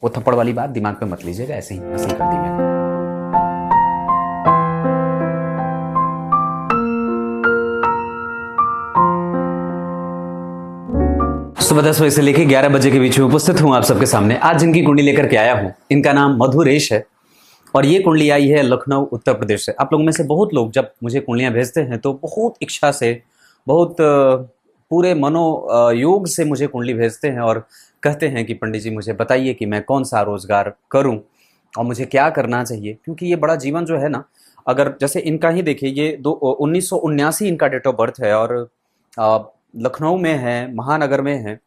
वो थप्पड़ वाली बात दिमाग पे मत लीजिएगा, ऐसे ही हंसी कर दी मैंने। सुबह 10 बजे से लेकर 11 बजे के बीच में उपस्थित हूं आप सबके सामने। आज जिनकी कुंडली लेकर के आया हूं, इनका नाम मधुरेश है और ये कुंडली आई है लखनऊ उत्तर प्रदेश से। आप लोगों में से बहुत लोग जब मुझे कुंडलियां भेजते हैं तो बहुत इच्छा से, बहुत पूरे मनोयोग से मुझे कुंडली भेजते हैं और कहते हैं कि पंडित जी मुझे बताइए कि मैं कौन सा रोजगार करूं और मुझे क्या करना चाहिए, क्योंकि ये बड़ा जीवन जो है ना, अगर जैसे इनका ही देखिए, ये 1979 इनका डेट ऑफ बर्थ है और लखनऊ में है, महानगर में है,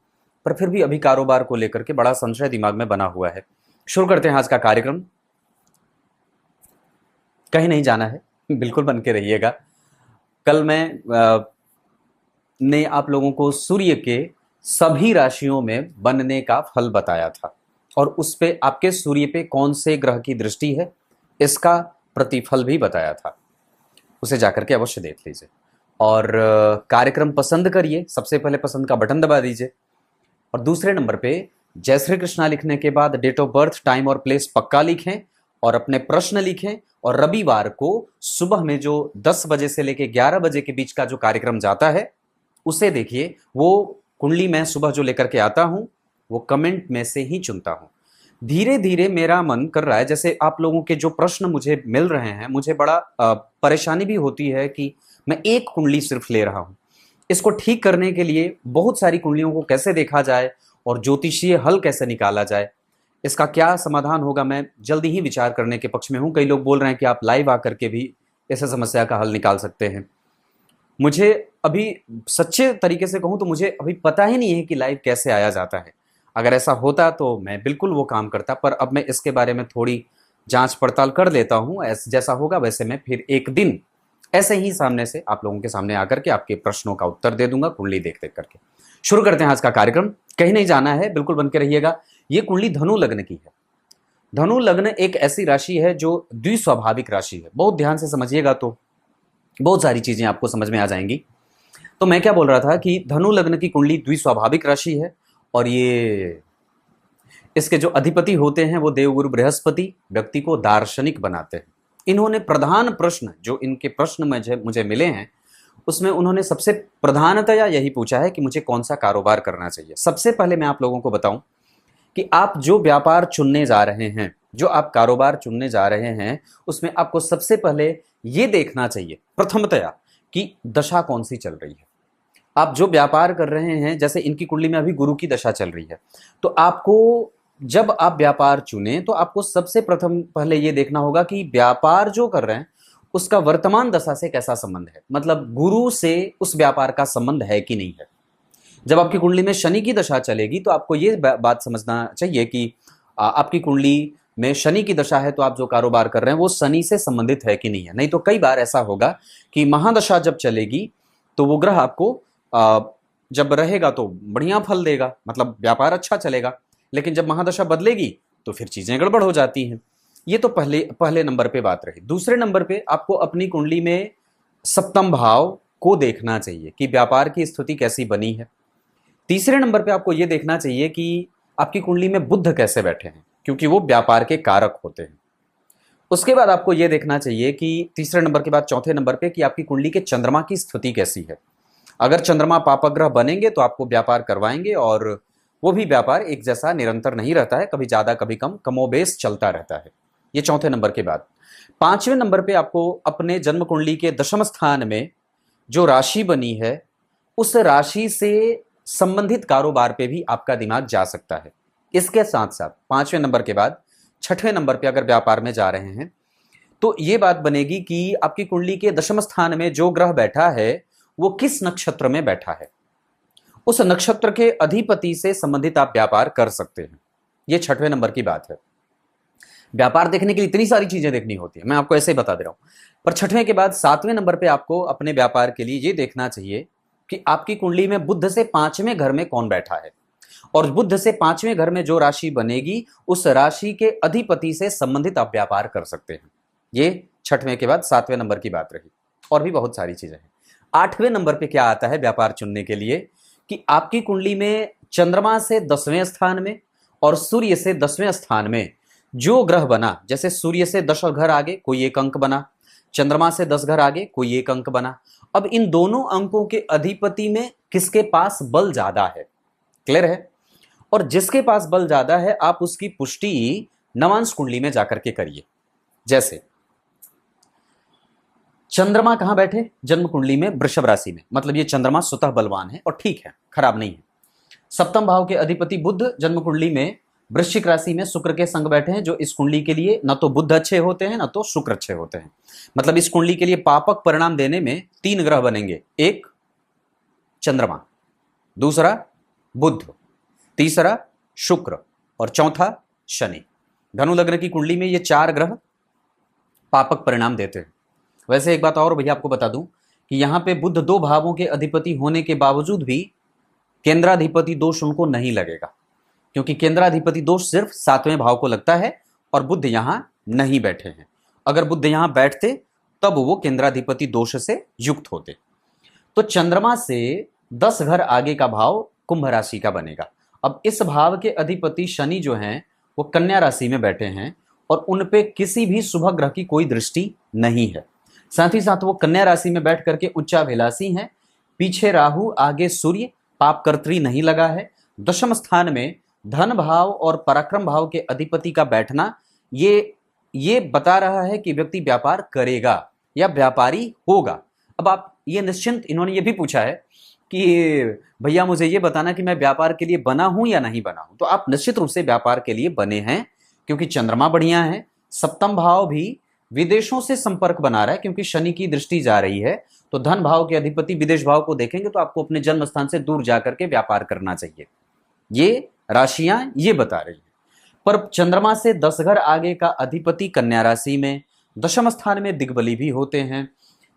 पर फिर भी अभी कारोबार को लेकर के बड़ा संशय दिमाग में बना हुआ है। शुरू करते हैं आज का कार्यक्रम। कहीं नहीं जाना है, बिल्कुल बन के रहिएगा। कल मैं ने आप लोगों को सूर्य के सभी राशियों में बनने का फल बताया था और उस पे आपके सूर्य पे कौन से ग्रह की दृष्टि है इसका प्रतिफल भी बताया था। उसे जाकर के अवश्य देख लीजिए और कार्यक्रम पसंद करिए। सबसे पहले पसंद का बटन दबा दीजिए और दूसरे नंबर पे जय श्री कृष्णा लिखने के बाद डेट ऑफ बर्थ, टाइम और प्लेस पक्का लिखें और अपने प्रश्न लिखें। और रविवार को सुबह में जो 10 बजे से लेकर 11 बजे के बीच का जो कार्यक्रम जाता है उसे देखिए। वो कुंडली मैं सुबह जो लेकर के आता हूं वो कमेंट में से ही चुनता हूं। धीरे धीरे मेरा मन कर रहा है, जैसे आप लोगों के जो प्रश्न मुझे मिल रहे हैं, मुझे बड़ा परेशानी भी होती है कि मैं एक कुंडली सिर्फ ले रहा हूं। इसको ठीक करने के लिए बहुत सारी कुंडलियों को कैसे देखा जाए और ज्योतिषीय हल कैसे निकाला जाए, इसका क्या समाधान होगा, मैं जल्दी ही विचार करने के पक्ष में हूं। कई लोग बोल रहे हैं कि आप लाइव आकर के भी ऐसे समस्या का हल निकाल सकते हैं। मुझे अभी सच्चे तरीके से कहूं तो मुझे अभी पता ही नहीं है कि लाइव कैसे आया जाता है। अगर ऐसा होता तो मैं बिल्कुल वो काम करता, पर अब मैं इसके बारे में थोड़ी जांच पड़ताल कर लेता हूं। जैसा होगा वैसे मैं फिर एक दिन ऐसे ही सामने से आप लोगों के सामने आकर के आपके प्रश्नों का उत्तर दे दूंगा, कुंडली देख देख करके। शुरू करते हैं आज का कार्यक्रम। कहीं नहीं जाना है, बिल्कुल बन के रहिएगा। ये कुंडली धनु लग्न की है। धनु लग्न एक ऐसी राशि है जो द्विस्वाभाविक राशि है। बहुत ध्यान से समझिएगा तो बहुत सारी चीजें आपको समझ में आ जाएंगी। तो मैं क्या बोल रहा था कि धनु लग्न की कुंडली द्विस्वाभाविक राशि है और ये इसके जो अधिपति होते हैं वो देवगुरु बृहस्पति व्यक्ति को दार्शनिक बनाते हैं। इन्होंने प्रधान प्रश्न, जो इनके प्रश्न मुझे मिले हैं, उसमें उन्होंने सबसे प्रधानतया यही पूछा है कि मुझे कौन सा कारोबार करना चाहिए। सबसे पहले मैं आप लोगों को बताऊं कि आप जो व्यापार चुनने जा रहे हैं, जो आप कारोबार चुनने जा रहे हैं, उसमें आपको सबसे पहले ये देखना चाहिए प्रथमतया कि दशा कौन सी चल रही है। आप जो व्यापार कर रहे हैं, जैसे इनकी कुंडली में अभी गुरु की दशा चल रही है, तो आपको जब आप व्यापार चुने तो आपको सबसे प्रथम पहले ये देखना होगा कि व्यापार जो कर रहे हैं उसका वर्तमान दशा से कैसा संबंध है, मतलब गुरु से उस व्यापार का संबंध है कि नहीं है। जब आपकी कुंडली में शनि की दशा चलेगी तो आपको ये बात समझना चाहिए कि आपकी कुंडली में शनि की दशा है तो आप जो कारोबार कर रहे हैं वो शनि से संबंधित है कि नहीं है। नहीं तो कई बार ऐसा होगा कि महादशा जब चलेगी तो वो ग्रह आपको जब रहेगा तो बढ़िया फल देगा, मतलब व्यापार अच्छा चलेगा, लेकिन जब महादशा बदलेगी तो फिर चीजें गड़बड़ हो जाती हैं। ये तो पहले नंबर पे बात रही। दूसरे नंबर पे आपको अपनी कुंडली में सप्तम भाव को देखना चाहिए कि व्यापार की स्थिति कैसी बनी है। तीसरे नंबर पे आपको यह देखना चाहिए कि आपकी कुंडली में बुध कैसे बैठे हैं, क्योंकि वो व्यापार के कारक होते हैं। उसके बाद आपको यह देखना चाहिए कि तीसरे नंबर के बाद चौथे नंबर पे कि आपकी कुंडली के चंद्रमा की स्थिति कैसी है। अगर चंद्रमा पापग्रह बनेंगे तो आपको व्यापार करवाएंगे और वो भी व्यापार एक जैसा निरंतर नहीं रहता है, कभी ज्यादा कभी कम, कमोबेश चलता रहता है। ये चौथे नंबर के बाद। पांचवें नंबर पे आपको अपने जन्म कुंडली के दशम स्थान में जो राशि बनी है उस राशि से संबंधित कारोबार पे भी आपका दिमाग जा सकता है। इसके साथ साथ पांचवें नंबर के बाद छठवें नंबर पे अगर व्यापार में जा रहे हैं तो ये बात बनेगी कि आपकी कुंडली के दशम स्थान में जो ग्रह बैठा है वो किस नक्षत्र में बैठा है। उस नक्षत्र के अधिपति से संबंधित आप व्यापार कर सकते हैं। ये छठवें नंबर की बात है। व्यापार देखने के लिए इतनी सारी चीजें देखनी होती है, मैं आपको ऐसे ही बता दे रहा हूं। पर छठवें के बाद सातवें नंबर पे आपको अपने व्यापार के लिए ये देखना चाहिए कि आपकी कुंडली में बुध से पांचवें घर में कौन बैठा है और बुध से पांचवें घर में जो राशि बनेगी उस राशि के अधिपति से संबंधित आप व्यापार कर सकते हैं। ये छठवें के बाद सातवें नंबर की बात रही। और भी बहुत सारी चीजें हैं। आठवें नंबर पे क्या आता है व्यापार चुनने के लिए कि आपकी कुंडली में चंद्रमा से 10वें स्थान में और सूर्य से 10वें स्थान में जो ग्रह बना, जैसे सूर्य से 10 घर आगे कोई एक अंक बना, चंद्रमा से 10 घर आगे कोई एक अंक बना। अब इन दोनों अंकों के अधिपति में किसके पास बल ज्यादा है, क्लियर है? और जिसके पास बल ज्यादा है आप उसकी पुष्टि नवांश कुंडली में जाकर के करिए। जैसे चंद्रमा कहां बैठे? जन्म कुंडली में वृषभ राशि में, मतलब ये चंद्रमा स्वतः बलवान है और ठीक है, खराब नहीं है। सप्तम भाव के अधिपति बुध जन्म कुंडली में वृश्चिक राशि में शुक्र के संग बैठे हैं, जो इस कुंडली के लिए न तो बुध अच्छे होते हैं न तो शुक्र अच्छे होते हैं। मतलब इस कुंडली के लिए पापक परिणाम देने में 3 ग्रह बनेंगे, एक चंद्रमा, दूसरा बुध, तीसरा शुक्र और चौथा शनि। धनु लग्न की कुंडली में ये 4 ग्रह पापक परिणाम देते हैं। वैसे एक बात और भैया आपको बता दूं कि यहां पे बुध 2 भावों के अधिपति होने के बावजूद भी केंद्राधिपति दोष उनको नहीं लगेगा, क्योंकि केंद्राधिपति दोष सिर्फ 7वें भाव को लगता है और बुध यहां नहीं बैठे हैं। अगर बुध यहां बैठते तब वो केंद्राधिपति दोष से युक्त होते। तो चंद्रमा से 10 घर आगे का भाव कुंभ राशि का बनेगा। अब इस भाव के अधिपति शनि जो हैं वो कन्या राशि में बैठे हैं और उन पे किसी भी शुभ ग्रह की कोई दृष्टि नहीं है। साथ ही साथ वो कन्या राशि में बैठ करके उच्चाभिलाषी हैं। पीछे राहु, आगे सूर्य, पापकर्त्री नहीं लगा है। दशम स्थान में धन भाव और पराक्रम भाव के अधिपति का बैठना ये बता रहा है कि व्यक्ति व्यापार करेगा या व्यापारी होगा। अब आप ये निश्चिंत, इन्होंने ये भी पूछा है कि भैया मुझे ये बताना कि मैं व्यापार के लिए बना हूं या नहीं बना हूं। तो आप निश्चित रूप से व्यापार के लिए बने हैं, क्योंकि चंद्रमा बढ़िया है। सप्तम भाव भी विदेशों से संपर्क बना रहा है, क्योंकि शनि की दृष्टि जा रही है। तो धन भाव के अधिपति विदेश भाव को देखेंगे तो आपको अपने जन्म स्थान से दूर जाकर के व्यापार करना चाहिए। ये राशियां ये बता रही है। पर चंद्रमा से 10 घर आगे का अधिपति कन्या राशि में, दशम स्थान में दिग्बली भी होते हैं।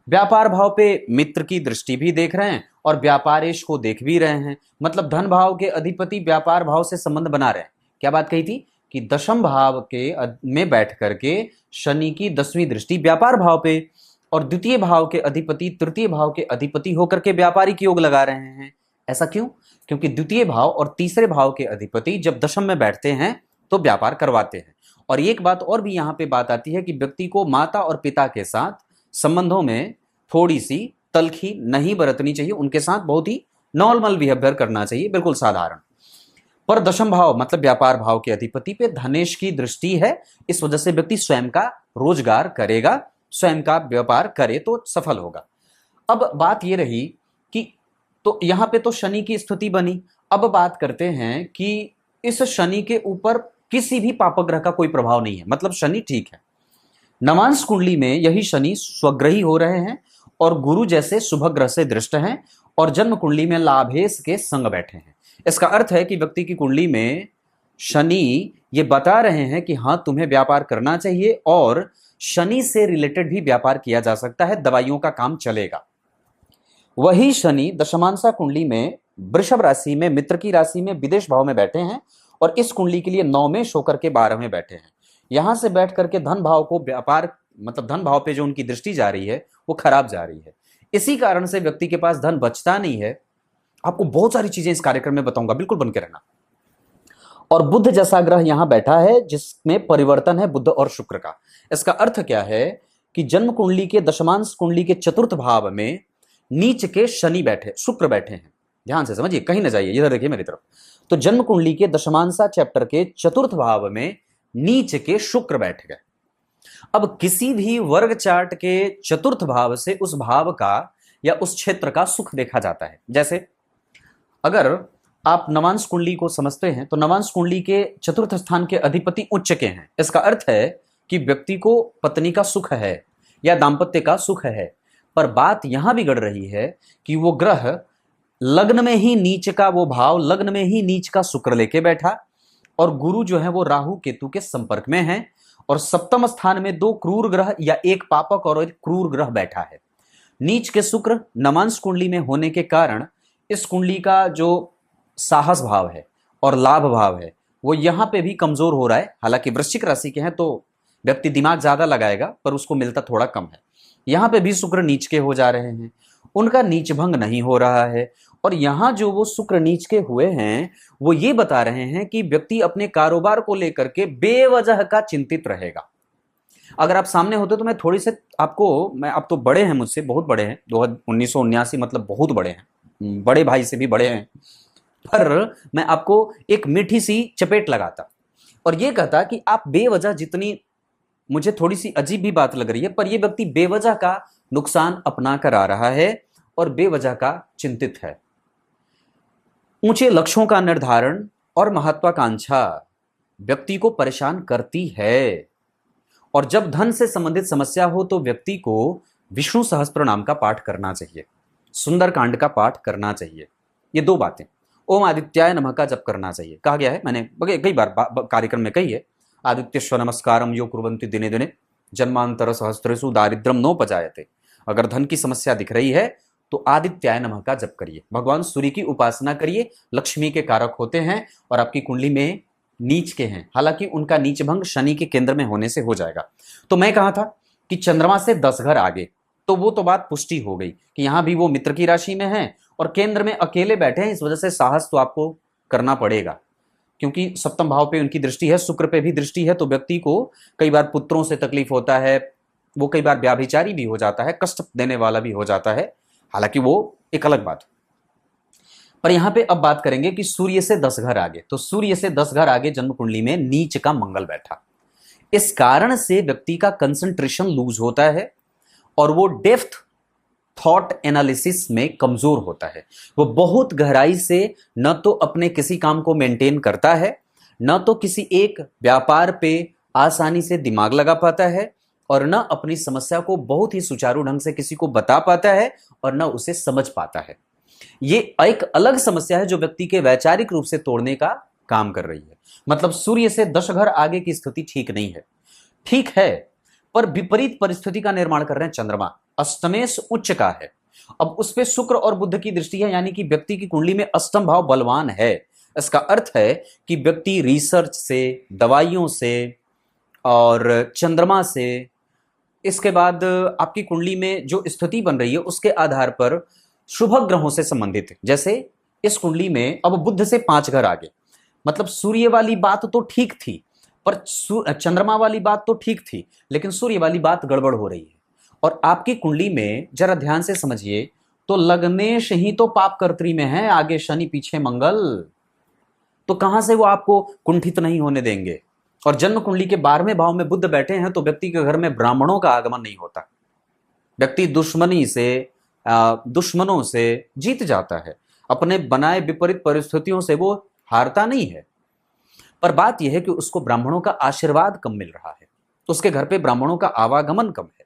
व्यापार भाव पे मित्र की दृष्टि भी देख रहे हैं और व्यापारेश को देख भी रहे हैं। मतलब धन भाव के अधिपति व्यापार भाव से संबंध बना रहे हैं। क्या बात कही थी कि दशम भाव के में बैठ करके शनि की 10वीं दृष्टि व्यापार भाव पे और द्वितीय भाव के अधिपति तृतीय भाव के अधिपति होकर के व्यापारिक योग लगा रहे हैं। ऐसा क्यों? क्योंकि द्वितीय भाव और तीसरे भाव के अधिपति जब दशम में बैठते हैं तो व्यापार करवाते हैं। और एक बात और भी यहाँ पे बात आती है कि व्यक्ति को माता और पिता के साथ संबंधों में थोड़ी सी तल्खी नहीं बरतनी चाहिए, उनके साथ बहुत ही नॉर्मल बिहेवियर करना चाहिए, बिल्कुल साधारण। पर दशम भाव मतलब व्यापार भाव के अधिपति पे धनेश की दृष्टि है, इस वजह से व्यक्ति स्वयं का रोजगार करेगा, स्वयं का व्यापार करे तो सफल होगा। अब बात ये रही कि तो यहां पे तो शनि की स्थिति बनी। अब बात करते हैं कि इस शनि के ऊपर किसी भी पापग्रह का कोई प्रभाव नहीं है, मतलब शनि ठीक है। नवांश कुंडली में यही शनि स्वग्रही हो रहे हैं और गुरु जैसे शुभ ग्रह से दृष्ट हैं और जन्म कुंडली में लाभेश के संग बैठे हैं। इसका अर्थ है कि व्यक्ति की कुंडली में शनि ये बता रहे हैं कि हाँ तुम्हें व्यापार करना चाहिए और शनि से रिलेटेड भी व्यापार किया जा सकता है, दवाइयों का काम चलेगा। वही शनि दशमांशा कुंडली में वृषभ राशि में मित्र की राशि में विदेश भाव में बैठे हैं और इस कुंडली के लिए 9 में होकर के 12 में बैठे हैं। यहां से बैठ करके धन भाव को व्यापार मतलब धन भाव पे जो उनकी दृष्टि जा रही है वो खराब जा रही है। इसी कारण से व्यक्ति के पास धन बचता नहीं है। आपको बहुत सारी चीजें इस कार्यक्रम में बताऊंगा, बिल्कुल बन के रहना। और बुध जैसा ग्रह यहां बैठा है जिसमें परिवर्तन है बुध और शुक्र का। इसका अर्थ क्या है कि जन्म कुंडली के दशमांश कुंडली के चतुर्थ भाव में नीच के शनि बैठे, शुक्र बैठे हैं। ध्यान से समझिए, कहीं ना जाइए, इधर देखिए मेरी तरफ। तो जन्म कुंडली के दशमांशा चैप्टर के चतुर्थ भाव में नीच के शुक्र बैठ गए। अब किसी भी वर्ग चार्ट के चतुर्थ भाव से उस भाव का या उस क्षेत्र का सुख देखा जाता है। जैसे अगर आप नवांश कुंडली को समझते हैं तो नवांश कुंडली के चतुर्थ स्थान के अधिपति उच्च के हैं। इसका अर्थ है कि व्यक्ति को पत्नी का सुख है या दाम्पत्य का सुख है। पर बात यहां बिगड़ रही है कि वो ग्रह लग्न में ही नीच का वो भाव, लग्न में ही नीच का शुक्र लेके बैठा और गुरु जो है वो राहु केतु के संपर्क में है और सप्तम स्थान में 2 क्रूर ग्रह या एक पापक और एक क्रूर ग्रह बैठा है। नीच के शुक्र नवांश कुंडली में होने के कारण इस कुंडली का जो साहस भाव है और लाभ भाव है वो यहां पे भी कमजोर हो रहा है। हालांकि वृश्चिक राशि के हैं तो व्यक्ति दिमाग ज्यादा लगाएगा पर उसको मिलता थोड़ा कम है। यहां पे भी शुक्र नीच के हो जा रहे हैं, उनका नीच भंग नहीं हो रहा है और यहां जो वो शुक्र नीच के हुए हैं वो ये बता रहे हैं कि व्यक्ति अपने कारोबार को लेकर के बेवजह का चिंतित रहेगा। अगर आप सामने होते तो मैं थोड़ी से आपको, मैं आप तो बड़े हैं मुझसे, बहुत बड़े हैं, 1979 मतलब बहुत बड़े हैं, बड़े भाई से भी बड़े हैं, पर मैं आपको एक मीठी सी चपेट लगाता और ये कहता कि आप बेवजह, जितनी मुझे थोड़ी सी अजीब भी बात लग रही है, पर यह व्यक्ति बेवजह का नुकसान अपना कर आ रहा है और बेवजह का चिंतित है। ऊंचे लक्ष्यों का निर्धारण और महत्वाकांक्षा व्यक्ति को परेशान करती है। और जब धन से संबंधित समस्या हो तो व्यक्ति को विष्णु सहस्त्र नाम का पाठ करना चाहिए, सुंदरकांड का पाठ करना चाहिए। ये दो बातें, ओम आदित्याय नमः का जप करना चाहिए। कहा गया है, मैंने कई बार कार्यक्रम में कही है, आदित्यस्व नमस्कारम यो कुर्वन्ति दिने दिने जन्मांतर सहस्त्रेषु दारिद्रम नोपजायते। अगर धन की समस्या दिख रही है तो आदित्याय नमः का जप करिए, भगवान सूर्य की उपासना करिए, लक्ष्मी के कारक होते हैं और आपकी कुंडली में नीच के हैं, हालांकि उनका नीच भंग शनि के केंद्र में होने से हो जाएगा। तो मैं कहा था कि चंद्रमा से 10 घर आगे, तो वो तो बात पुष्टि हो गई कि यहां भी वो मित्र की राशि में है और केंद्र में अकेले बैठे हैं, इस वजह से साहस तो आपको करना पड़ेगा, क्योंकि सप्तम भाव पे उनकी दृष्टि है, शुक्र पे भी दृष्टि है, तो व्यक्ति को कई बार पुत्रों से तकलीफ होता है, वो कई बार व्याभिचारी भी हो जाता है, कष्ट देने वाला भी हो जाता है, हालांकि वो एक अलग बात। पर यहां पे अब बात करेंगे कि सूर्य से 10 घर आगे, तो सूर्य से 10 घर आगे जन्म कुंडली में नीच का मंगल बैठा, इस कारण से व्यक्ति का कंसंट्रेशन लूज होता है और वो डेप्थ थॉट एनालिसिस में कमजोर होता है। वो बहुत गहराई से न तो अपने किसी काम को मेंटेन करता है, न तो किसी एक व्यापार पे आसानी से दिमाग लगा पाता है, और न अपनी समस्या को बहुत ही सुचारू ढंग से किसी को बता पाता है और न उसे समझ पाता है। ये एक अलग समस्या है जो व्यक्ति के वैचारिक रूप से तोड़ने का काम कर रही है। मतलब सूर्य से 10 घर आगे की स्थिति ठीक नहीं है, ठीक है, पर विपरीत परिस्थिति का निर्माण कर रहे हैं चंद्रमा, अष्टमेश उच्च का है। अब उस पे शुक्र और बुध की दृष्टि है, यानी कि व्यक्ति की कुंडली में अष्टम भाव बलवान है। इसका अर्थ है कि व्यक्ति रिसर्च से, दवाइयों से और चंद्रमा से, इसके बाद आपकी कुंडली में जो स्थिति बन रही है उसके आधार पर शुभ ग्रहों से संबंधित है। जैसे इस कुंडली में अब बुध से 5 घर आगे, मतलब सूर्य वाली बात तो ठीक थी, पर चंद्रमा वाली बात तो ठीक थी, लेकिन सूर्य वाली बात गड़बड़ हो रही है। और आपकी कुंडली में जरा ध्यान से समझिए तो लग्नेश ही तो पाप कर्त्री में है, आगे शनि पीछे मंगल, तो कहां से वो आपको कुंठित नहीं होने देंगे। और जन्म कुंडली के 12वें भाव में बुध बैठे हैं तो व्यक्ति के घर में ब्राह्मणों का आगमन नहीं होता, व्यक्ति दुश्मनों से जीत जाता है, अपने बनाए विपरीत परिस्थितियों से वो हारता नहीं है। पर बात यह है कि उसको ब्राह्मणों का आशीर्वाद कम मिल रहा है, उसके घर पे ब्राह्मणों का आवागमन कम है।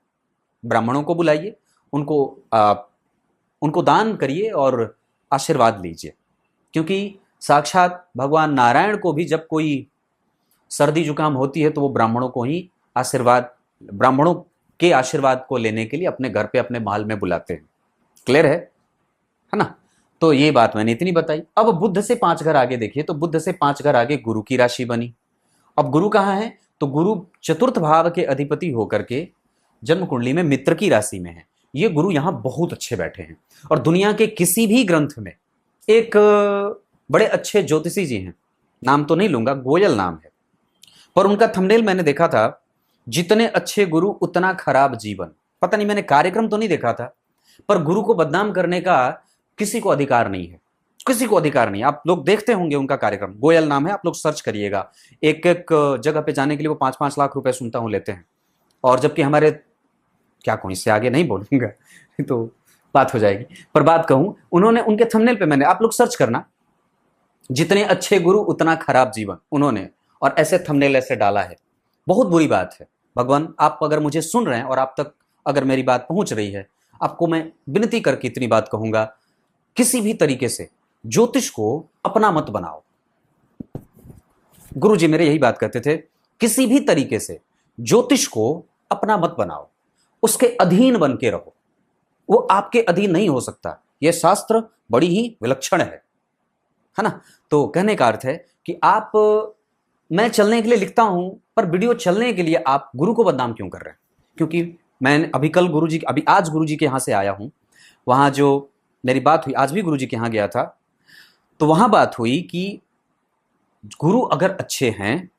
ब्राह्मणों को बुलाइए, उनको दान करिए और आशीर्वाद लीजिए, क्योंकि साक्षात भगवान नारायण को भी जब कोई सर्दी जुकाम होती है तो वो ब्राह्मणों के आशीर्वाद को लेने के लिए अपने घर पे, अपने महल में बुलाते हैं। क्लियर है ना? तो ये बात मैंने इतनी बताई। अब बुध से 5 घर आगे देखिए, तो बुध से 5 घर आगे गुरु की राशि बनी। अब गुरु कहाँ है? तो गुरु चतुर्थ भाव के अधिपति होकर के जन्म कुंडली में मित्र की राशि में है। ये गुरु यहां बहुत अच्छे बैठे हैं और दुनिया के किसी भी ग्रंथ में, एक बड़े अच्छे ज्योतिषी जी हैं, नाम तो नहीं लूंगा, गोयल नाम है, पर उनका थंबनेल मैंने देखा था, जितने अच्छे गुरु उतना खराब जीवन। पता नहीं, मैंने कार्यक्रम तो नहीं देखा था, पर गुरु को बदनाम करने का किसी को अधिकार नहीं है, किसी को अधिकार नहीं। आप लोग देखते होंगे उनका कार्यक्रम, गोयल नाम है, आप लोग सर्च करिएगा। एक एक जगह पे जाने के लिए वो 5-5 लाख रुपए सुनता हूं लेते हैं, और जबकि हमारे, क्या कहूं, इससे आगे नहीं बोलूंगा तो बात हो जाएगी, पर बात कहूं, उन्होंने उनके थंबनेल पे, मैंने, आप लोग सर्च करना, जितने अच्छे गुरु उतना खराब जीवन, उन्होंने और ऐसे थंबनेल ऐसे डाला है। बहुत बुरी बात है। भगवान, आप अगर मुझे सुन रहे हैं और आप तक अगर मेरी बात पहुंच रही है, आपको मैं विनती करके इतनी बात कहूंगा, किसी भी तरीके से ज्योतिष को अपना मत बनाओ। गुरुजी मेरे यही बात कहते थे, किसी भी तरीके से ज्योतिष को अपना मत बनाओ, उसके अधीन बन के रहो, वो आपके अधीन नहीं हो सकता। यह शास्त्र बड़ी ही विलक्षण है ना? तो कहने का अर्थ है कि आप, मैं चलने के लिए लिखता हूं, पर वीडियो चलने के लिए आप गुरु को बदनाम क्यों कर रहे हैं? क्योंकि मैं अभी आज गुरुजी के यहां से आया हूं, वहां जो मेरी बात हुई, आज भी गुरु जी के यहाँ गया था, तो वहां बात हुई कि गुरु अगर अच्छे हैं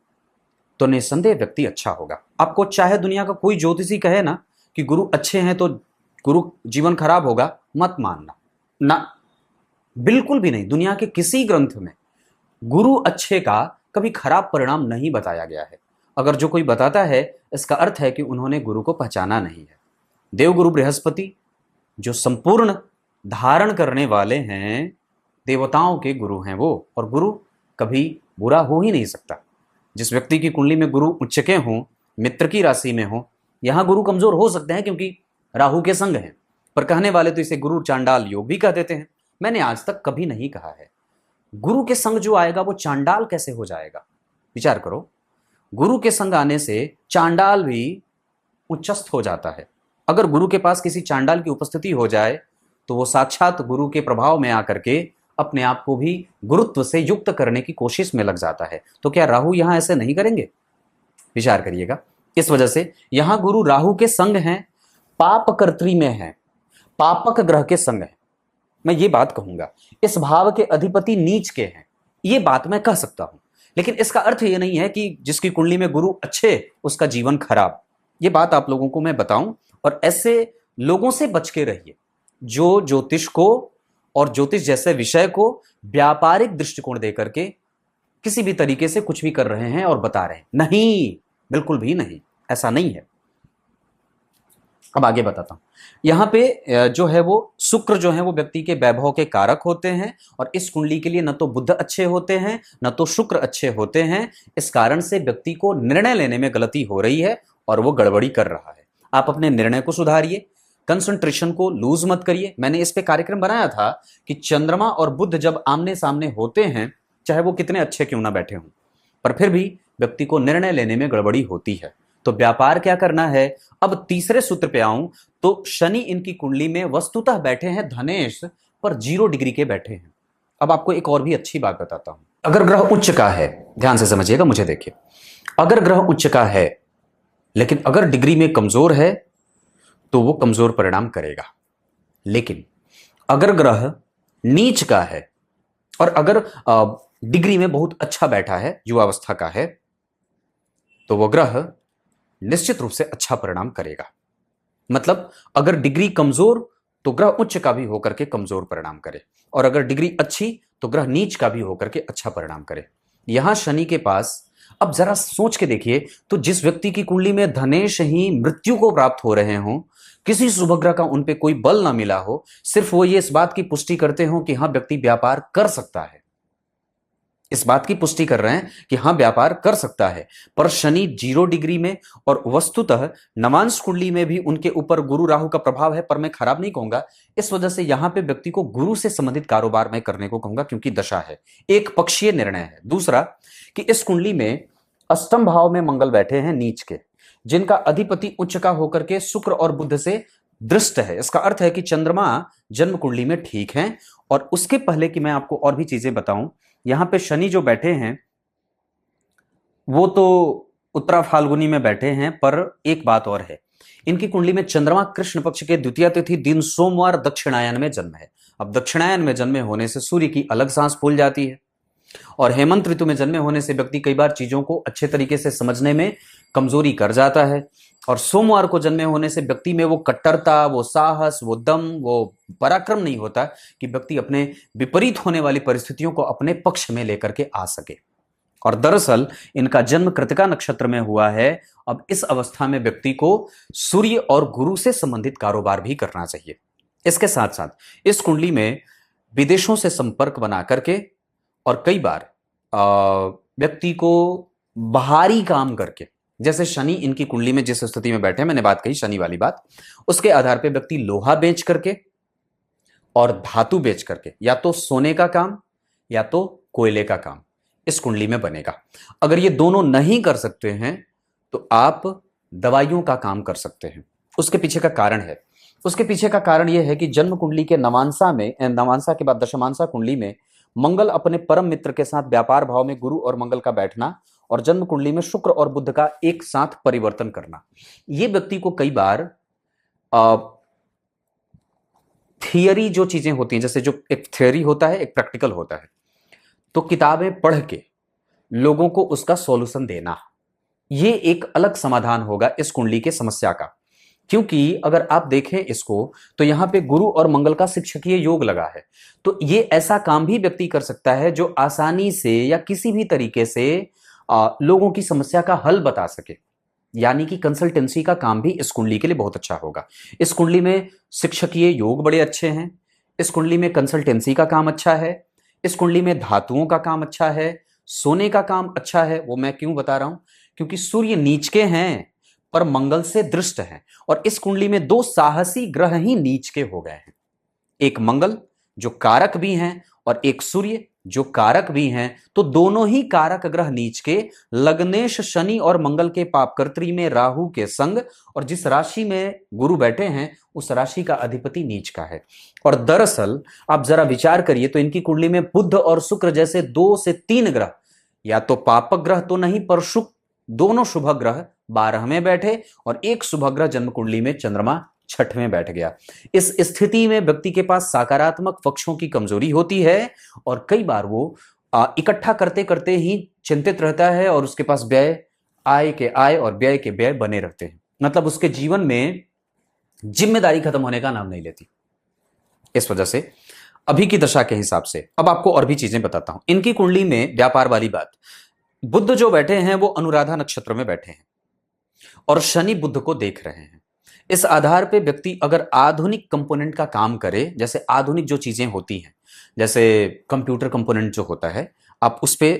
तो निस्संदेह व्यक्ति अच्छा होगा। आपको चाहे दुनिया का कोई ज्योतिषी कहे ना कि गुरु अच्छे हैं तो गुरु जीवन खराब होगा, मत मानना ना, बिल्कुल भी नहीं। दुनिया के किसी ग्रंथ में गुरु अच्छे का कभी खराब परिणाम नहीं बताया गया है। अगर जो कोई बताता है, इसका अर्थ है कि उन्होंने गुरु को पहचाना नहीं है। देवगुरु बृहस्पति जो संपूर्ण धारण करने वाले हैं, देवताओं के गुरु हैं वो, और गुरु कभी बुरा हो ही नहीं सकता। जिस व्यक्ति की कुंडली में गुरु उच्च के हों, मित्र की राशि में हो, यहां गुरु कमजोर हो सकते हैं क्योंकि राहु के संग हैं, पर कहने वाले तो इसे गुरु चांडाल योग भी कह देते हैं। मैंने आज तक कभी नहीं कहा है गुरु के संग जो आएगा वो चांडाल कैसे हो जाएगा। विचार करो, गुरु के संग आने से चांडाल भी उच्चस्थ हो जाता है। अगर गुरु के पास किसी चांडाल की उपस्थिति हो जाए तो वो साक्षात गुरु के प्रभाव में आकर के अपने आप को भी गुरुत्व से युक्त करने की कोशिश में लग जाता है। तो क्या राहु यहां ऐसे नहीं करेंगे? विचार करिएगा। इस वजह से यहां गुरु राहु के संग हैं, पाप कर्त्री में हैं, पापक ग्रह के संग हैं। मैं ये बात कहूंगा, इस भाव के अधिपति नीच के हैं, ये बात मैं कह सकता हूं। लेकिन इसका अर्थ ये नहीं है कि जिसकी कुंडली में गुरु अच्छे उसका जीवन खराब। ये बात आप लोगों को मैं बताऊं, और ऐसे लोगों से बच के रहिए जो ज्योतिष को और ज्योतिष जैसे विषय को व्यापारिक दृष्टिकोण देकर के किसी भी तरीके से कुछ भी कर रहे हैं और बता रहे हैं। नहीं, बिल्कुल भी नहीं, ऐसा नहीं है। अब आगे बताता हूं। यहां पे जो है वो शुक्र जो है वो व्यक्ति के वैभव के कारक होते हैं, और इस कुंडली के लिए न तो बुध अच्छे होते हैं न तो शुक्र अच्छे होते हैं। इस कारण से व्यक्ति को निर्णय लेने में गलती हो रही है और वो गड़बड़ी कर रहा है। आप अपने निर्णय को सुधारिए, कंसंट्रेशन को लूज मत करिए। मैंने इस पे कार्यक्रम बनाया था कि चंद्रमा और बुध जब आमने सामने होते हैं, चाहे वो कितने अच्छे क्यों ना बैठे हों, पर फिर भी व्यक्ति को निर्णय लेने में गड़बड़ी होती है। तो व्यापार क्या करना है? अब तीसरे सूत्र पे आऊं तो शनि इनकी कुंडली में वस्तुतः बैठे हैं धनेश पर 0 डिग्री के बैठे हैं। अब आपको एक और भी अच्छी बात बताता हूं। अगर ग्रह उच्च का है, ध्यान से समझिएगा, मुझे देखिए, अगर ग्रह उच्च का है लेकिन अगर डिग्री में कमजोर है तो वो कमजोर परिणाम करेगा। लेकिन अगर ग्रह नीच का है और अगर डिग्री में बहुत अच्छा बैठा है, युवावस्था का है, तो वो ग्रह निश्चित रूप से अच्छा परिणाम करेगा। मतलब अगर डिग्री कमजोर तो ग्रह उच्च का भी होकर के कमजोर परिणाम करे, और अगर डिग्री अच्छी तो ग्रह नीच का भी होकर के अच्छा परिणाम करे। यहां शनि के पास, अब जरा सोच के देखिए, तो जिस व्यक्ति की कुंडली में धनेश ही मृत्यु को प्राप्त हो रहे हों, किसी शुभ ग्रह का उन पे कोई बल ना मिला हो, सिर्फ वो ये इस बात की पुष्टि करते हो कि हां व्यक्ति व्यापार कर सकता है, इस बात की पुष्टि कर रहे हैं कि हां व्यापार कर सकता है, पर शनि 0 डिग्री में और वस्तुतः नवांश कुंडली में भी उनके ऊपर गुरु राहु का प्रभाव है, पर मैं खराब नहीं कहूंगा। इस वजह से यहां पे व्यक्ति को गुरु से संबंधित कारोबार में करने को कहूंगा, क्योंकि दशा है, एक पक्षीय निर्णय है। दूसरा कि इस कुंडली में अष्टम भाव में मंगल बैठे हैं नीच के, जिनका अधिपति उच्च का होकर के शुक्र और बुध से दृष्ट है। इसका अर्थ है कि चंद्रमा जन्म कुंडली में ठीक है। और उसके पहले कि मैं आपको और भी चीजें बताऊं, यहां पे शनि जो बैठे हैं वो तो उत्तरा फाल्गुनी में बैठे हैं, पर एक बात और है, इनकी कुंडली में चंद्रमा कृष्ण पक्ष के द्वितीय तिथि दिन सोमवार दक्षिणायन में जन्म है। अब दक्षिणायन में जन्मे होने से सूर्य की अलग सांस फूल जाती है, और हेमंत ऋतु में जन्मे होने से व्यक्ति कई बार चीजों को अच्छे तरीके से समझने में कमजोरी कर जाता है, और सोमवार को जन्मे होने से व्यक्ति में वो कट्टरता, वो साहस, वो दम, वो पराक्रम नहीं होता कि व्यक्ति अपने विपरीत होने वाली परिस्थितियों को अपने पक्ष में लेकर के आ सके। और दरअसल इनका जन्म कृतिका नक्षत्र में हुआ है। अब इस अवस्था में व्यक्ति को सूर्य और गुरु से संबंधित कारोबार भी करना चाहिए। इसके साथ साथ इस कुंडली में विदेशों से संपर्क बना करके और कई बार व्यक्ति को बाहरी काम करके, जैसे शनि इनकी कुंडली में जिस स्थिति में बैठे, मैंने बात कही शनि वाली बात, उसके आधार पे व्यक्ति लोहा बेच करके और धातु बेच करके, या तो सोने का काम या तो कोयले का काम इस कुंडली में बनेगा। अगर ये दोनों नहीं कर सकते हैं तो आप दवाइयों का काम कर सकते हैं। उसके पीछे का कारण है, उसके पीछे का कारण यह है कि जन्म कुंडली के नवांशा में, नवांशा के बाद दशमांशा कुंडली में मंगल अपने परम मित्र के साथ व्यापार भाव में गुरु और मंगल का बैठना, और जन्म कुंडली में शुक्र और बुध का एक साथ परिवर्तन करना, यह व्यक्ति को कई बार थियरी जो चीजें होती हैं, जैसे जो एक थियरी होता है, एक प्रैक्टिकल होता है, तो किताबें पढ़ के लोगों को उसका सॉल्यूशन देना, ये एक अलग समाधान होगा इस कुंडली के समस्या का। क्योंकि अगर आप देखें इसको, तो यहां पे गुरु और मंगल का शिक्षकीय योग लगा है, तो ये ऐसा काम भी व्यक्ति कर सकता है जो आसानी से या किसी भी तरीके से लोगों की समस्या का हल बता सके। यानी कि कंसल्टेंसी का काम भी इस कुंडली के लिए बहुत अच्छा होगा। इस कुंडली में शिक्षकीय योग बड़े अच्छे हैं, इस कुंडली में कंसल्टेंसी का काम अच्छा है, इस कुंडली में धातुओं का काम अच्छा है, सोने का काम अच्छा है। वो मैं क्यों बता रहा हूं, क्योंकि सूर्य नीच के हैं पर मंगल से दृष्ट हैं, और इस कुंडली में दो साहसी ग्रह ही नीच के हो गए हैं, एक मंगल जो कारक भी हैं और एक सूर्य जो कारक भी हैं। तो दोनों ही कारक ग्रह नीच के, लग्नेश शनि और मंगल के पापकर्त्री में राहु के संग, और जिस राशि में गुरु बैठे हैं उस राशि का अधिपति नीच का है। और दरअसल आप जरा विचार करिए तो इनकी कुंडली में बुध और शुक्र जैसे 2 से 3 ग्रह, या तो पापक ग्रह तो नहीं पर शुक्र, दोनों शुभ ग्रह 12 में बैठे, और एक शुभ ग्रह जन्म कुंडली में चंद्रमा 6 में बैठ गया। इस स्थिति में व्यक्ति के पास सकारात्मक पक्षों की कमजोरी होती है, और कई बार वो इकट्ठा करते करते ही चिंतित रहता है, और उसके पास व्यय आय के आय और व्यय के व्यय बने रहते हैं। मतलब उसके जीवन में जिम्मेदारी खत्म होने का नाम नहीं लेती। इस वजह से अभी की दशा के हिसाब से अब आपको और भी चीजें बताता हूं। इनकी कुंडली में व्यापार वाली बात, बुध जो बैठे हैं वो अनुराधा नक्षत्र में बैठे हैं और शनि बुध को देख रहे हैं। इस आधार पे व्यक्ति अगर आधुनिक कंपोनेंट का काम करे, जैसे आधुनिक जो चीजें होती हैं, जैसे कंप्यूटर कंपोनेंट जो होता है, आप उस पे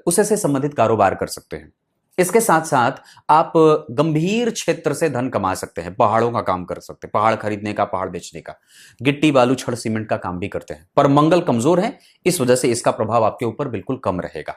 उससे से संबंधित कारोबार कर सकते हैं। इसके साथ साथ आप गंभीर क्षेत्र से धन कमा सकते हैं, पहाड़ों का काम कर सकते हैं, पहाड़ खरीदने का, पहाड़ बेचने का, गिट्टी बालू छड़ सीमेंट का काम भी करते हैं। पर मंगल कमजोर है, इस वजह से इसका प्रभाव आपके ऊपर बिल्कुल कम रहेगा।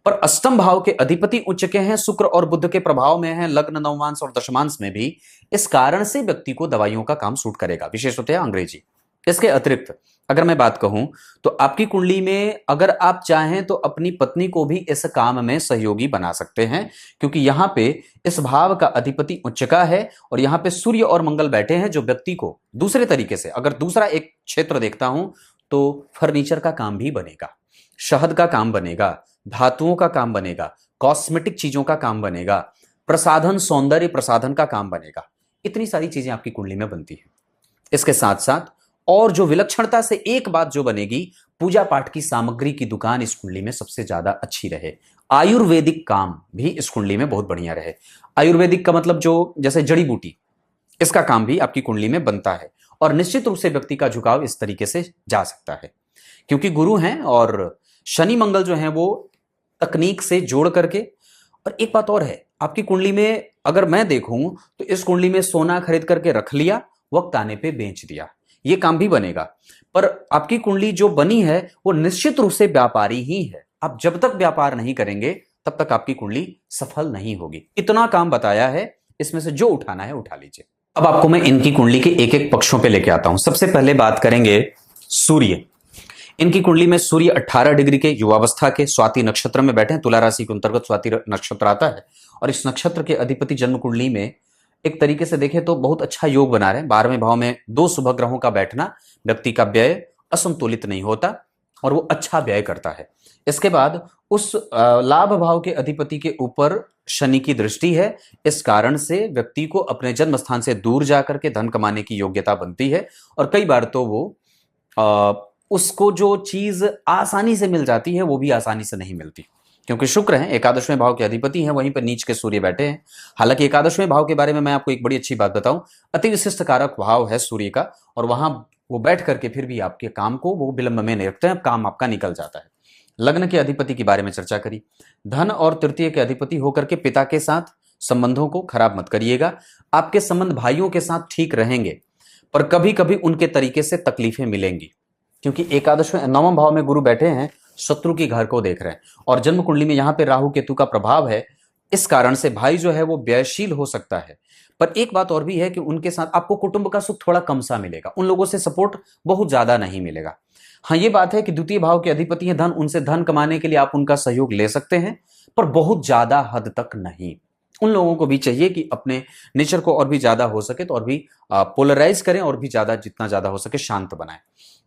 पर अष्टम भाव के अधिपति उच्च के हैं, शुक्र और बुध के प्रभाव में हैं, लग्न नवमांश और दशमांश में भी। इस कारण से व्यक्ति को दवाइयों का काम सूट करेगा, विशेषतः अंग्रेजी। इसके अतिरिक्त अगर मैं बात कहूं तो आपकी कुंडली में अगर आप चाहें तो अपनी पत्नी को भी इस काम में सहयोगी बना सकते हैं, क्योंकि यहां पे इस भाव का अधिपति उच्च का है और यहां पे सूर्य और मंगल बैठे हैं, जो व्यक्ति को दूसरे तरीके से, अगर दूसरा एक क्षेत्र देखता हूं तो फर्नीचर का काम भी बनेगा, शहद का काम बनेगा, धातुओं का काम बनेगा, कॉस्मेटिक चीजों का काम बनेगा, प्रसाधन सौंदर्य प्रसाधन का काम बनेगा। इतनी सारी चीजें आपकी कुंडली में बनती है। इसके साथ साथ और जो विलक्षणता से एक बात जो बनेगी, पूजा पाठ की सामग्री की दुकान इस कुंडली में सबसे ज्यादा अच्छी रहे। आयुर्वेदिक काम भी इस कुंडली में बहुत बढ़िया रहे। आयुर्वेदिक का मतलब जो जैसे जड़ी बूटी, इसका काम भी आपकी कुंडली में बनता है, और निश्चित रूप से व्यक्ति का झुकाव इस तरीके से जा सकता है, क्योंकि गुरु हैं और शनि मंगल जो हैं वो तकनीक से जोड़ करके। और एक बात और है, आपकी कुंडली में अगर मैं देखूं तो इस कुंडली में सोना खरीद करके रख लिया, वक्त आने पे बेच दिया, ये काम भी बनेगा। पर आपकी कुंडली जो बनी है वो निश्चित रूप से व्यापारी ही है। आप जब तक व्यापार नहीं करेंगे तब तक आपकी कुंडली सफल नहीं होगी। इतना काम बताया है, इसमें से जो उठाना है उठा लीजिए। अब आपको मैं इनकी कुंडली के एक एक पक्षों पे लेके आता हूं। सबसे पहले बात करेंगे सूर्य। इनकी कुंडली में सूर्य 18 डिग्री के युवावस्था के स्वाति नक्षत्र में बैठे हैं। तुला राशि के अंतर्गत स्वाति नक्षत्र आता है, और इस नक्षत्र के अधिपति जन्म कुंडली में एक तरीके से देखें तो बहुत अच्छा योग बना रहे हैं। 12वें भाव में 2 शुभ ग्रहों का बैठना व्यक्ति का व्यय असंतुलित नहीं होता और वो अच्छा व्यय करता है। इसके बाद उस लाभ भाव के अधिपति के ऊपर शनि की दृष्टि है। इस कारण से व्यक्ति को अपने जन्म स्थान से दूर जाकर के धन कमाने की योग्यता बनती है, और कई बार तो वो उसको जो चीज आसानी से मिल जाती है वो भी आसानी से नहीं मिलती, क्योंकि शुक्र हैं, एकादशवें भाव के अधिपति हैं, वहीं पर नीच के सूर्य बैठे हैं। हालांकि एकादशवें भाव के बारे में मैं आपको एक बड़ी अच्छी बात बताऊं, अति विशिष्ट कारक भाव है सूर्य का, और वहां वो बैठ करके फिर भी आपके काम को वो विलंब में नहीं रखते हैं, काम आपका निकल जाता है। लग्न के अधिपति के बारे में चर्चा करी। धन और तृतीय के अधिपति होकर के पिता के साथ संबंधों को खराब मत करिएगा। आपके संबंध भाइयों के साथ ठीक रहेंगे, पर कभी कभी उनके तरीके से तकलीफें मिलेंगी, क्योंकि एकादशवें 9वें भाव में गुरु बैठे हैं, शत्रु की घर को देख रहे हैं, और जन्म कुंडली में यहां पे राहु केतु का प्रभाव है। इस कारण से भाई जो है वो व्ययशील हो सकता है। पर एक बात और भी है कि उनके साथ आपको कुटुंब का सुख थोड़ा कम सा मिलेगा, उन लोगों से सपोर्ट बहुत ज्यादा नहीं मिलेगा। हाँ, ये बात है कि द्वितीय भाव के अधिपति हैं धन, उनसे धन कमाने के लिए आप उनका सहयोग ले सकते हैं, पर बहुत ज्यादा हद तक नहीं। उन लोगों को भी चाहिए कि अपने नेचर को और भी ज्यादा हो सके तो और भी पोलराइज करें और भी ज्यादा, जितना ज्यादा हो सके शांत बनाएं।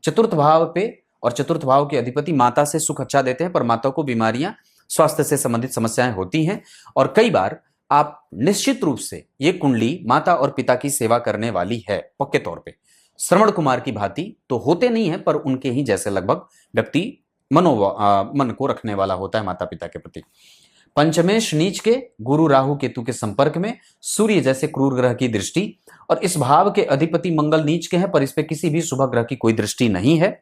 चतुर्थ भाव पे, और चतुर्थ भाव के अधिपति माता से सुख अच्छा देते हैं, पर माता को बीमारियां, स्वास्थ्य से संबंधित समस्याएं होती हैं। और कई बार आप निश्चित रूप से ये कुंडली माता और पिता की सेवा करने वाली है पक्के तौर पे। श्रवण कुमार की भांति तो होते नहीं है, पर उनके ही जैसे लगभग व्यक्ति मन को रखने वाला होता है माता पिता के प्रति। पंचमेश नीच के, गुरु राहु केतु के संपर्क में, सूर्य जैसे क्रूर ग्रह की दृष्टि, और इस भाव के अधिपति मंगल नीच के हैं, पर इस पे किसी भी शुभ ग्रह की कोई दृष्टि नहीं है।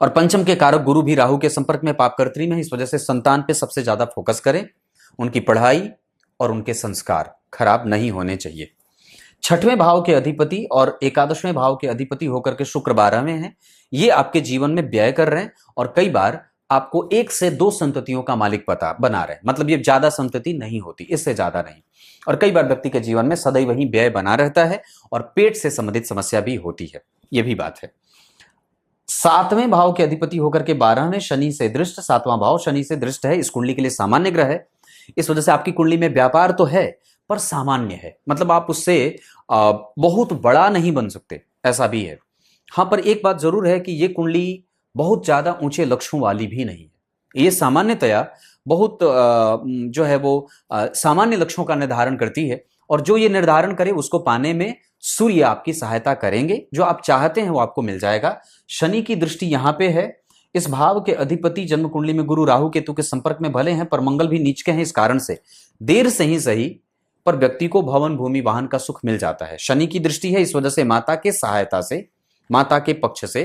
और पंचम के कारक गुरु भी राहु के संपर्क में पापकर्त्री में, इस वजह से संतान पे सबसे ज्यादा फोकस करें। उनकी पढ़ाई और उनके संस्कार खराब नहीं होने चाहिए। छठवें भाव के अधिपति और एकादशवें भाव के अधिपति होकर के शुक्र 12वें हैं। ये आपके जीवन में व्यय कर रहे हैं और कई बार आपको 1 से 2 संततियों का मालिक पता बना रहे हैं। मतलब ये ज्यादा संतति नहीं होती, इससे ज्यादा नहीं। और कई बार व्यक्ति के जीवन में सदैव वही व्यय बना रहता है और पेट से संबंधित समस्या भी होती है, ये भी बात है। 7वें भाव के अधिपति होकर के 12वें शनि से दृष्ट, 7वां भाव शनि से दृष्ट है, इस कुंडली के लिए सामान्य ग्रह है। इस वजह से आपकी कुंडली में व्यापार तो है पर सामान्य है, मतलब आप उससे बहुत बड़ा नहीं बन सकते, ऐसा भी है। हाँ, पर एक बात जरूर है कि ये कुंडली बहुत ज्यादा ऊंचे लक्ष्यों वाली भी नहीं है। ये सामान्यतया बहुत जो है वो सामान्य लक्ष्यों का निर्धारण करती है, और जो ये निर्धारण करे उसको पाने में सूर्य आपकी सहायता करेंगे। जो आप चाहते हैं वो आपको मिल जाएगा। शनि की दृष्टि यहां पे है। इस भाव के अधिपति जन्म कुंडली में गुरु राहु केतु के संपर्क में भले हैं, पर मंगल भी नीच के हैं। इस कारण से देर से ही सही पर व्यक्ति को भवन भूमि वाहन का सुख मिल जाता है। शनि की दृष्टि है, इस वजह से माता के सहायता से, माता के पक्ष से,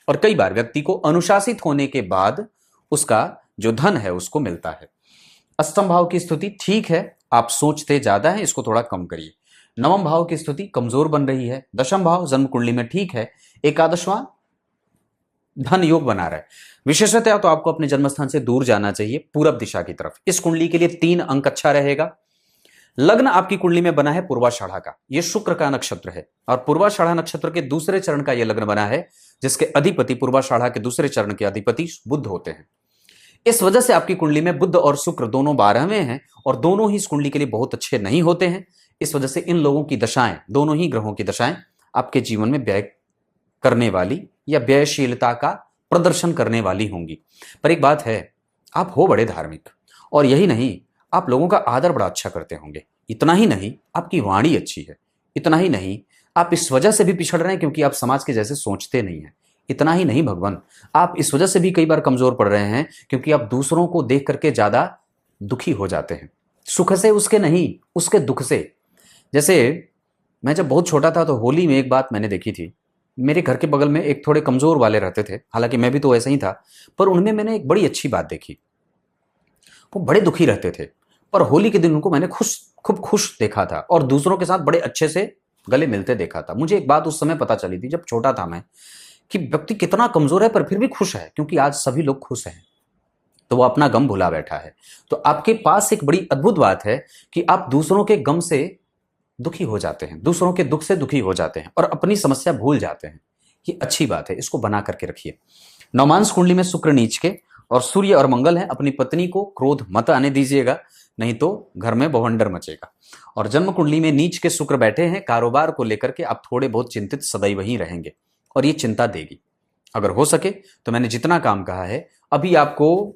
और कई बार व्यक्ति को अनुशासित होने के बाद उसका जो धन है उसको मिलता है। अष्टम भाव की स्थिति ठीक है, आप सोचते ज्यादा है, इसको थोड़ा कम करिए। नवम भाव की स्थिति कमजोर बन रही है। दशम भाव जन्म कुंडली में ठीक है। एकादशवां धन योग बना रहा है। विशेषतया तो आपको अपने जन्मस्थान से दूर जाना चाहिए, पूरब दिशा की तरफ। इस कुंडली के लिए 3 अंक अच्छा रहेगा। लग्न आपकी कुंडली में बना है पूर्वाषाढ़ा का, यह शुक्र का नक्षत्र है, और पूर्वाषाढ़ा नक्षत्र के दूसरे चरण का यह लग्न बना है, जिसके अधिपति पूर्वाषाढ़ा के दूसरे चरण के अधिपति बुध होते हैं। इस वजह से आपकी कुंडली में बुध और शुक्र दोनों 12वें हैं, और दोनों ही इस कुंडली के लिए बहुत अच्छे नहीं होते हैं। इस वजह से इन लोगों की दशाएं, दोनों ही ग्रहों की दशाएं आपके जीवन में व्यय करने वाली या व्ययशीलता का प्रदर्शन करने वाली होंगी। पर एक बात है, आप हो बड़े धार्मिक, और यही नहीं, आप लोगों का आदर बड़ा अच्छा करते होंगे। इतना ही नहीं, आपकी वाणी अच्छी है। इतना ही नहीं, आप इस वजह से भी पिछड़ रहे हैं क्योंकि आप समाज के जैसे सोचते नहीं हैं। इतना ही नहीं भगवान, आप इस वजह से भी कई बार कमजोर पड़ रहे हैं क्योंकि आप दूसरों को देख करके ज्यादा दुखी हो जाते हैं। सुख से उसके नहीं, उसके दुख से। जैसे मैं जब बहुत छोटा था तो होली में एक बात मैंने देखी थी। मेरे घर के बगल में एक थोड़े कमजोर वाले रहते थे, हालांकि मैं भी तो ऐसा ही था, पर उनमें मैंने एक बड़ी अच्छी बात देखी। वो बड़े दुखी रहते थे, पर होली के दिन उनको मैंने खूब खुश देखा था और दूसरों के साथ बड़े अच्छे से गले मिलते देखा था। मुझे एक बात उस समय पता चली थी जब छोटा था मैं, कि व्यक्ति कितना कमजोर है पर फिर भी खुश है, क्योंकि आज सभी लोग खुश हैं तो वो अपना गम भुला बैठा है। तो आपके पास एक बड़ी अद्भुत बात है कि आप दूसरों के गम से दुखी हो जाते हैं, दूसरों के दुख से दुखी हो जाते हैं और अपनी समस्या भूल जाते हैं। ये अच्छी बात है, इसको बना करके रखिए। नवमांश कुंडली में शुक्र नीच के और सूर्य और मंगल है। अपनी पत्नी को क्रोध मत आने दीजिएगा, नहीं तो घर में बवंडर मचेगा। और जन्म कुंडली में नीच के शुक्र बैठे हैं। कारोबार को लेकर के आप थोड़े बहुत चिंतित सदैव ही रहेंगे और ये चिंता देगी। अगर हो सके तो मैंने जितना काम कहा है, अभी आपको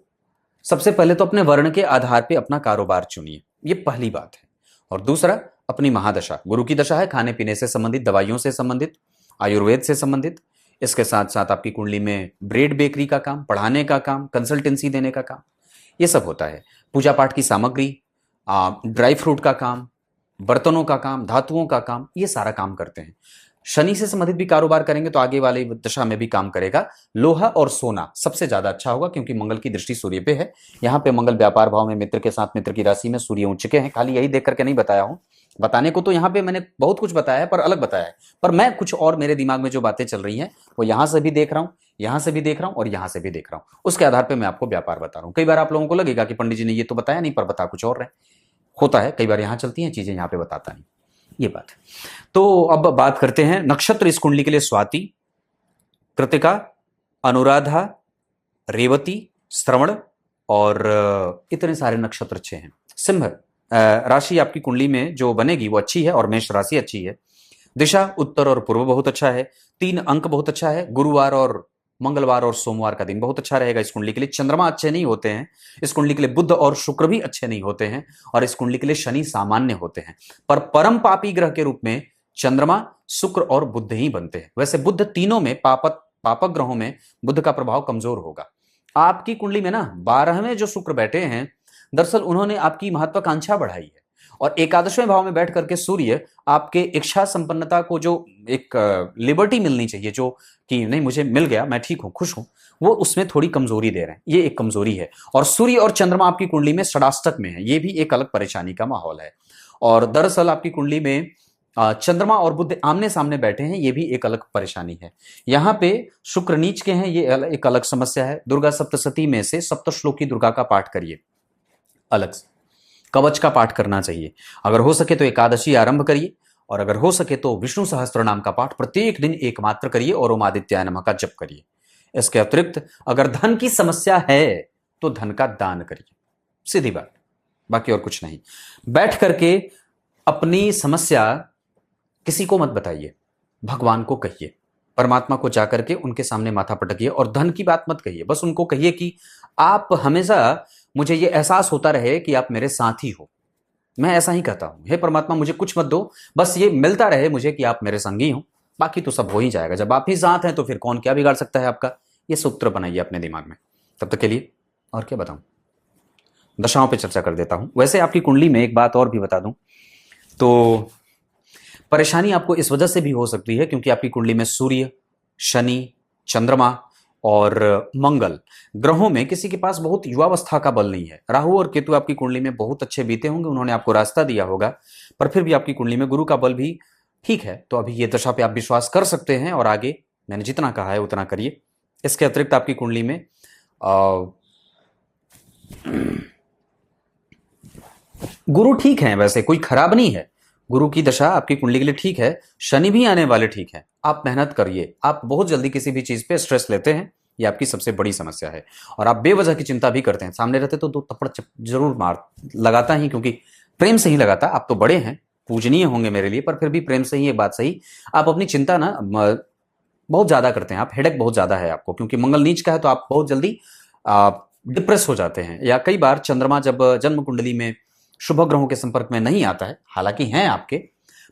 सबसे पहले तो अपने वर्ण के आधार पे अपना कारोबार चुनिए, ये पहली बात है। और दूसरा, अपनी महादशा, गुरु की दशा है, खाने पीने से संबंधित, दवाइयों से संबंधित, आयुर्वेद से संबंधित। इसके साथ साथ आपकी कुंडली में ब्रेड बेकरी का काम, पढ़ाने का काम, कंसल्टेंसी देने का काम, ये सब होता है। पूजा पाठ की सामग्री, ड्राई फ्रूट का काम, बर्तनों का काम, धातुओं का काम, ये सारा काम करते हैं। शनि से संबंधित भी कारोबार करेंगे तो आगे वाली दशा में भी काम करेगा। लोहा और सोना सबसे ज्यादा अच्छा होगा क्योंकि मंगल की दृष्टि सूर्य पे है। यहाँ पे मंगल व्यापार भाव में मित्र के साथ, मित्र की राशि में, सूर्य उच्च के हैं। खाली यही देख करके नहीं बताया हूं, बताने को तो यहाँ पे मैंने बहुत कुछ बताया है पर अलग बताया है, पर मैं कुछ और मेरे दिमाग में जो बातें चल रही हैं वो यहाँ से भी देख रहा हूँ, यहाँ से भी देख रहा हूँ और यहाँ से भी देख रहा हूँ। उसके आधार पर मैं आपको व्यापार बता रहा हूँ। कई बार आप लोगों को लगेगा कि पंडित जी ने ये तो बताया नहीं, पर बता कुछ और रहे। होता है, कई बार यहाँ चलती हैं चीजें, यहाँ पे बताता नहीं, ये बात है। तो अब बात करते हैं नक्षत्र इस कुंडली के लिए। स्वाति, कृतिका, अनुराधा, रेवती, श्रवण और इतने सारे नक्षत्र अच्छे हैं। सिंह, राशि आपकी कुंडली में जो बनेगी वो अच्छी है और मेष राशि अच्छी है। दिशा उत्तर और पूर्व बहुत अच्छा है। 3 अंक बहुत अच्छा है। गुरुवार और मंगलवार और सोमवार का दिन बहुत अच्छा रहेगा इस कुंडली के लिए। चंद्रमा अच्छे नहीं होते हैं इस कुंडली के लिए। बुध और शुक्र भी अच्छे नहीं होते हैं और इस कुंडली के लिए शनि सामान्य होते हैं। पर परम पापी ग्रह के रूप में चंद्रमा, शुक्र और बुध ही बनते हैं। वैसे बुध तीनों में पापक ग्रहों में बुध का प्रभाव कमजोर होगा। आपकी कुंडली में ना 12वें जो शुक्र बैठे हैं, दरअसल उन्होंने आपकी महत्वाकांक्षा बढ़ाई है। और एकादशवें भाव में बैठ करके सूर्य आपके इच्छा संपन्नता को जो एक लिबर्टी मिलनी चाहिए, जो कि नहीं मुझे मिल गया, मैं ठीक हूं, खुश हूं, वो उसमें थोड़ी कमजोरी दे रहे हैं। ये एक कमजोरी है। और सूर्य और चंद्रमा आपकी कुंडली में षडाष्टक में है, ये भी एक अलग परेशानी का माहौल है। और दरअसल आपकी कुंडली में चंद्रमा और बुध आमने सामने बैठे हैं, ये भी एक अलग परेशानी है। यहां पे शुक्र नीच के हैं, ये एक अलग समस्या है। दुर्गा सप्तशती में से सप्तश्लोकी दुर्गा का पाठ करिए, अलग से कवच का पाठ करना चाहिए। अगर हो सके तो एकादशी आरंभ करिए और अगर हो सके तो विष्णु सहस्त्र नाम का पाठ प्रत्येक दिन एकमात्र करिए और ओम आदित्याय नमः का जप करिए। इसके अतिरिक्त अगर धन की समस्या है तो धन का दान करिए, सीधी बात, बाकी और कुछ नहीं। बैठ करके अपनी समस्या किसी को मत बताइए, भगवान को कहिए, परमात्मा को जाकर के उनके सामने माथा पटकिए। और धन की बात मत कहिए, बस उनको कहिए कि आप हमेशा, मुझे ये एहसास होता रहे कि आप मेरे साथ ही हो। मैं ऐसा ही कहता हूं, हे परमात्मा मुझे कुछ मत दो, बस ये मिलता रहे मुझे कि आप मेरे संगी हो, बाकी तो सब हो ही जाएगा। जब आप ही साथ हैं तो फिर कौन क्या बिगाड़ सकता है आपका। ये सूत्र बनाइए अपने दिमाग में। तब तक के लिए और क्या बताऊं, दशाओं पे चर्चा कर देता हूं। वैसे आपकी कुंडली में एक बात और भी बता दूं तो परेशानी आपको इस वजह से भी हो सकती है क्योंकि आपकी कुंडली में सूर्य, शनि, चंद्रमा और मंगल ग्रहों में किसी के पास बहुत युवावस्था का बल नहीं है। राहु और केतु आपकी कुंडली में बहुत अच्छे बीते होंगे, उन्होंने आपको रास्ता दिया होगा, पर फिर भी आपकी कुंडली में गुरु का बल भी ठीक है। तो अभी ये दशा पे आप विश्वास कर सकते हैं और आगे मैंने जितना कहा है उतना करिए। इसके अतिरिक्त आपकी कुंडली में गुरु ठीक है, वैसे कोई खराब नहीं है, गुरु की दशा आपकी कुंडली के लिए ठीक है। शनि भी आने वाले ठीक है। आप मेहनत करिए, आप बहुत जल्दी किसी भी चीज पे स्ट्रेस लेते हैं, ये आपकी सबसे बड़ी समस्या है। और आप बेवजह की चिंता भी करते हैं, सामने रहते तो 2 थप्पड़ जरूर मार लगाता ही, क्योंकि प्रेम से ही लगाता। आप तो बड़े हैं, पूजनीय होंगे मेरे लिए, पर फिर भी प्रेम से ही, ये बात सही, आप अपनी चिंता ना बहुत ज्यादा करते हैं। आप हेडेक बहुत ज्यादा है आपको, क्योंकि मंगल नीच का है तो आप बहुत जल्दी डिप्रेस हो जाते हैं। या कई बार चंद्रमा जब जन्म कुंडली में शुभ ग्रहों के संपर्क में नहीं आता है, हालांकि हैं आपके,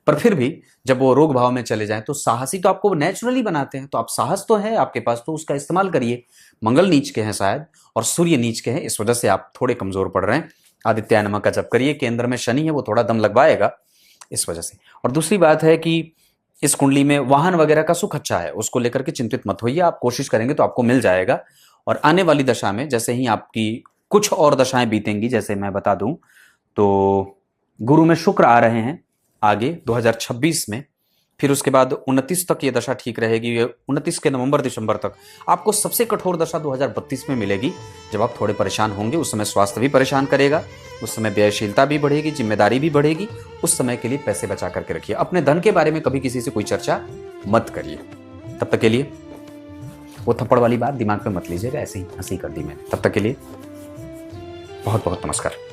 पर फिर भी जब वो रोग भाव में चले जाएं तो साहसी तो आपको नेचुरली बनाते हैं। तो आप साहस तो है आपके पास, तो उसका इस्तेमाल करिए। मंगल नीच के हैं शायद और सूर्य नीच के हैं, इस वजह से आप थोड़े कमजोर पड़ रहे हैं। आदित्य नमः का जप करिए, केंद्र में शनि है, वो थोड़ा दम लगवाएगा इस वजह से। और दूसरी बात है कि इस कुंडली में वाहन वगैरह का सुख अच्छा है, उसको लेकर के चिंतित मत होइए, आप कोशिश करेंगे तो आपको मिल जाएगा। और आने वाली दशा में जैसे ही आपकी कुछ और दशाएं बीतेंगी, जैसे मैं बता दूं तो गुरु में शुक्र आ रहे हैं आगे 2026 में, फिर उसके बाद 29 तक ये दशा ठीक रहेगी। 29 के नवंबर दिसंबर तक आपको सबसे कठोर दशा 2032 में मिलेगी, जब आप थोड़े परेशान होंगे। उस समय स्वास्थ्य भी परेशान करेगा, उस समय व्ययशीलता भी बढ़ेगी, जिम्मेदारी भी बढ़ेगी। उस समय के लिए पैसे बचा करके रखिए। अपने धन के बारे में कभी किसी से कोई चर्चा मत करिए। तब तक के लिए वो थप्पड़ वाली बात दिमाग में मत लीजिएगा, ऐसे ही हंसी कर दी मैंने। तब तक के लिए बहुत बहुत नमस्कार।